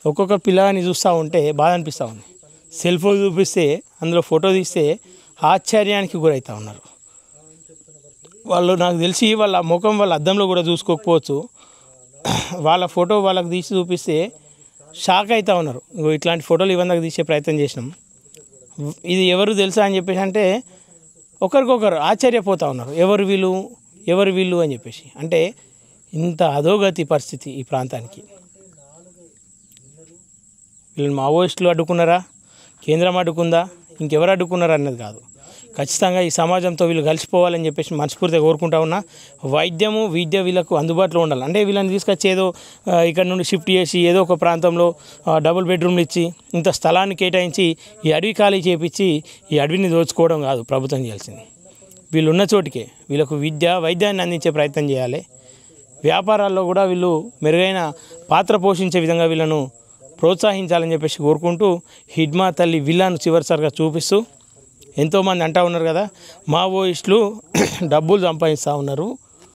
ఒక్కొక్క పిల్లగాని చూస్తూ ఉంటే బాధ అనిపిస్తూ ఉంది. సెల్ ఫోన్ చూపిస్తే అందులో ఫోటో తీస్తే ఆశ్చర్యానికి గురవుతూ ఉన్నారు వాళ్ళు. నాకు తెలిసి వాళ్ళ ముఖం వాళ్ళ అద్దంలో కూడా చూసుకోకపోవచ్చు. వాళ్ళ ఫోటో వాళ్ళకి తీసి చూపిస్తే షాక్ అవుతూ ఉన్నారు. ఇట్లాంటి ఫోటోలు ఇవన్నీ తీసే ప్రయత్నం చేసినాం, ఇది ఎవరు తెలుసా అని చెప్పేసి అంటే ఒకరికొకరు ఆశ్చర్యపోతూ ఉన్నారు, ఎవరు వీళ్ళు అని చెప్పేసి. అంటే ఇంత అధోగతి పరిస్థితి ఈ ప్రాంతానికి. వీళ్ళని మావోయిస్టులు అడ్డుకున్నారా, కేంద్రం అడ్డుకుందా, ఇంకెవరు అడ్డుకున్నారా అన్నది కాదు. ఖచ్చితంగా ఈ సమాజంతో వీళ్ళు కలిసిపోవాలని చెప్పేసి మనస్ఫూర్తిగా కోరుకుంటా ఉన్నా. వైద్యము విద్య వీళ్ళకు అందుబాటులో ఉండాలి. అంటే వీళ్ళని తీసుకొచ్చి ఏదో ఇక్కడ నుండి షిఫ్ట్ చేసి ఏదో ఒక ప్రాంతంలో డబుల్ బెడ్రూమ్లు ఇచ్చి ఇంత స్థలాన్ని కేటాయించి ఈ అడవి ఖాళీ చేపించి ఈ అడవిని దోచుకోవడం కాదు ప్రభుత్వం చేయాల్సింది. వీళ్ళు ఉన్న చోటికే వీళ్ళకు వైద్యాన్ని అందించే ప్రయత్నం చేయాలి. వ్యాపారాల్లో కూడా వీళ్ళు మెరుగైన పాత్ర పోషించే విధంగా వీళ్ళను ప్రోత్సహించాలని చెప్పేసి కోరుకుంటూ హిడ్మా తల్లి విల్లాను చివరిసారిగా చూపిస్తూ ఎంతోమంది అంటూ ఉన్నారు కదా, మావోయిస్టులు డబ్బులు సంపాదిస్తూ ఉన్నారు,